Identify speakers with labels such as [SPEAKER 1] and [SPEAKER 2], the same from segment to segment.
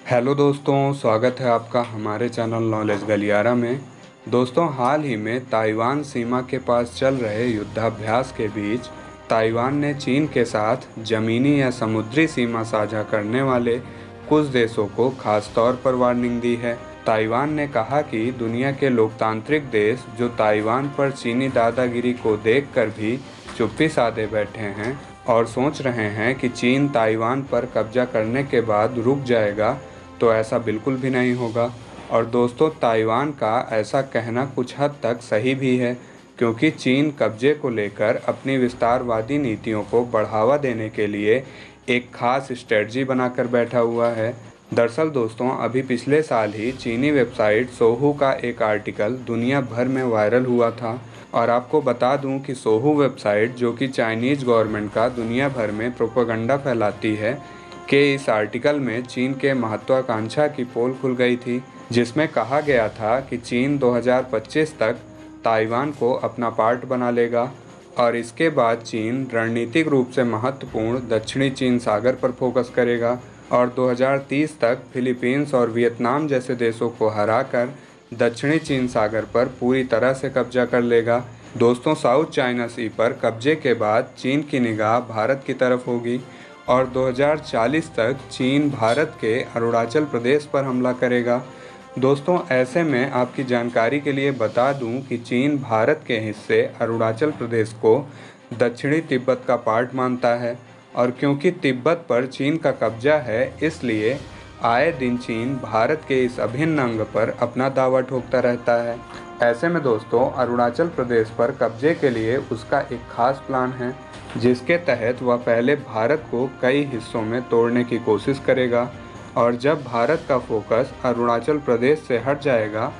[SPEAKER 1] Hello दोस्तों, स्वागत है आपका हमारे चैनल नॉलेज गलियारा में। दोस्तों, हाल ही में ताइवान सीमा के पास चल रहे युद्धाभ्यास के बीच ताइवान ने चीन के साथ ज़मीनी या समुद्री सीमा साझा करने वाले कुछ देशों को खास तौर पर वार्निंग दी है। ताइवान ने कहा कि दुनिया के लोकतांत्रिक देश जो ताइवान पर चीनी दादागिरी को देखकर भी चुप्पी साधे बैठे हैं और सोच रहे हैं कि चीन ताइवान पर कब्जा करने के बाद रुक जाएगा, तो ऐसा बिल्कुल भी नहीं होगा। और दोस्तों, ताइवान का ऐसा कहना कुछ हद तक सही भी है, क्योंकि चीन कब्जे को लेकर अपनी विस्तारवादी नीतियों को बढ़ावा देने के लिए एक खास स्ट्रेटजी बनाकर बैठा हुआ है। दरअसल दोस्तों, अभी पिछले साल ही चीनी वेबसाइट सोहू का एक आर्टिकल दुनिया भर में वायरल हुआ था। और आपको बता दूं कि सोहू वेबसाइट, जो कि चाइनीज़ गवर्नमेंट का दुनिया भर में प्रोपेगेंडा फैलाती है, के इस आर्टिकल में चीन के महत्वाकांक्षा की पोल खुल गई थी, जिसमें कहा गया था कि चीन 2025 तक ताइवान को अपना पार्ट बना लेगा और इसके बाद चीन रणनीतिक रूप से महत्वपूर्ण दक्षिणी चीन सागर पर फोकस करेगा और 2030 तक फिलीपींस और वियतनाम जैसे देशों को हराकर दक्षिणी चीन सागर पर पूरी तरह से कब्जा कर लेगा। दोस्तों, साउथ चाइना सी पर कब्जे के बाद चीन की निगाह भारत की तरफ होगी और 2040 तक चीन भारत के अरुणाचल प्रदेश पर हमला करेगा। दोस्तों, ऐसे में आपकी जानकारी के लिए बता दूं कि चीन भारत के हिस्से अरुणाचल प्रदेश को दक्षिणी तिब्बत का पार्ट मानता है और क्योंकि तिब्बत पर चीन का कब्जा है, इसलिए आए दिन चीन भारत के इस अभिन्न अंग पर अपना दावा ठोकता रहता है। ऐसे में दोस्तों, अरुणाचल प्रदेश पर कब्जे के लिए उसका एक खास प्लान है, जिसके तहत वह पहले भारत को कई हिस्सों में तोड़ने की कोशिश करेगा और जब भारत का फोकस अरुणाचल प्रदेश से हट जाएगा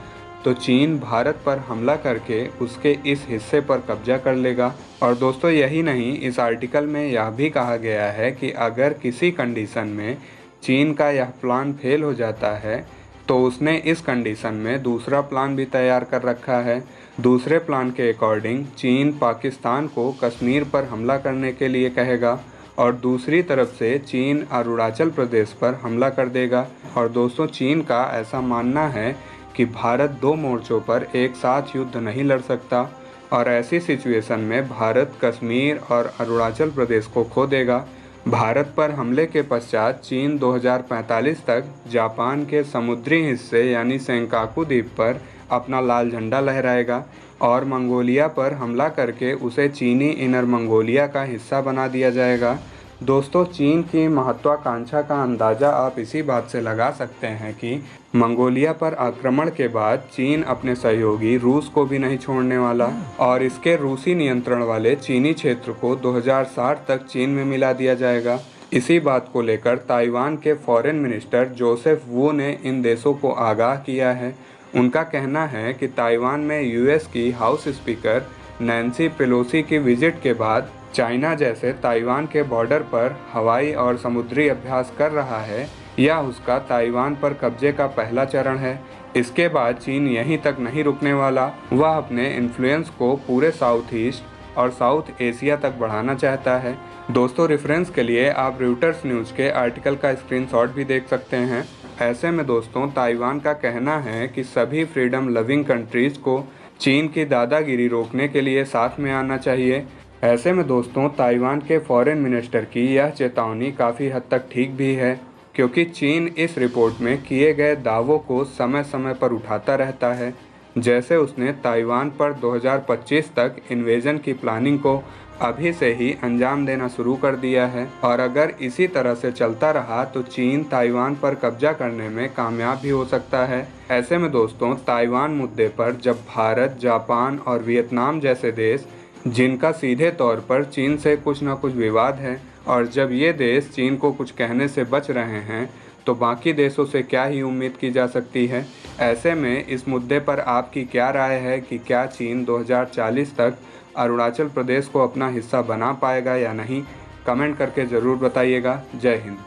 [SPEAKER 1] तो चीन भारत पर हमला करके उसके इस हिस्से पर कब्जा कर लेगा। और दोस्तों, यही नहीं, इस आर्टिकल में यह भी कहा गया है कि अगर किसी कंडीशन में चीन का यह प्लान फेल हो जाता है तो उसने इस कंडीशन में दूसरा प्लान भी तैयार कर रखा है। दूसरे प्लान के अकॉर्डिंग चीन पाकिस्तान को कश्मीर पर हमला करने के लिए कहेगा और दूसरी तरफ से चीन अरुणाचल प्रदेश पर हमला कर देगा। और दोस्तों, चीन का ऐसा मानना है कि भारत दो मोर्चों पर एक साथ युद्ध नहीं लड़ सकता और ऐसी सिचुएशन में भारत कश्मीर और अरुणाचल प्रदेश को खो देगा। भारत पर हमले के पश्चात चीन 2045 तक जापान के समुद्री हिस्से यानी सेंकाकू द्वीप पर अपना लाल झंडा लहराएगा और मंगोलिया पर हमला करके उसे चीनी इनर मंगोलिया का हिस्सा बना दिया जाएगा। दोस्तों, चीन की महत्वाकांक्षा का अंदाज़ा आप इसी बात से लगा सकते हैं कि मंगोलिया पर आक्रमण के बाद चीन अपने सहयोगी रूस को भी नहीं छोड़ने वाला और इसके रूसी नियंत्रण वाले चीनी क्षेत्र को 2060 तक चीन में मिला दिया जाएगा। इसी बात को लेकर ताइवान के फॉरेन मिनिस्टर जोसेफ वू ने इन देशों को आगाह किया है। उनका कहना है कि ताइवान में यूएस की हाउस स्पीकर नैन्सी पेलोसी की विजिट के बाद चाइना जैसे ताइवान के बॉर्डर पर हवाई और समुद्री अभ्यास कर रहा है, यह उसका ताइवान पर कब्जे का पहला चरण है। इसके बाद चीन यहीं तक नहीं रुकने वाला, वह अपने इन्फ्लुएंस को पूरे साउथ ईस्ट और साउथ एशिया तक बढ़ाना चाहता है। दोस्तों, रेफरेंस के लिए आप रॉयटर्स न्यूज़ के आर्टिकल का स्क्रीनशॉट भी देख सकते हैं। ऐसे में दोस्तों, ताइवान का कहना है कि सभी फ्रीडम लविंग कंट्रीज़ को चीन की दादागिरी रोकने के लिए साथ में आना चाहिए। ऐसे में दोस्तों, ताइवान के फॉरेन मिनिस्टर की यह चेतावनी काफ़ी हद तक ठीक भी है, क्योंकि चीन इस रिपोर्ट में किए गए दावों को समय समय पर उठाता रहता है। जैसे उसने ताइवान पर 2025 तक इन्वेजन की प्लानिंग को अभी से ही अंजाम देना शुरू कर दिया है और अगर इसी तरह से चलता रहा तो चीन ताइवान पर कब्जा करने में कामयाब भी हो सकता है। ऐसे में दोस्तों, ताइवान मुद्दे पर जब भारत, जापान और वियतनाम जैसे देश, जिनका सीधे तौर पर चीन से कुछ ना कुछ विवाद है, और जब ये देश चीन को कुछ कहने से बच रहे हैं तो बाकी देशों से क्या ही उम्मीद की जा सकती है। ऐसे में इस मुद्दे पर आपकी क्या राय है कि क्या चीन 2040 तक अरुणाचल प्रदेश को अपना हिस्सा बना पाएगा या नहीं? कमेंट करके ज़रूर बताइएगा। जय हिंद।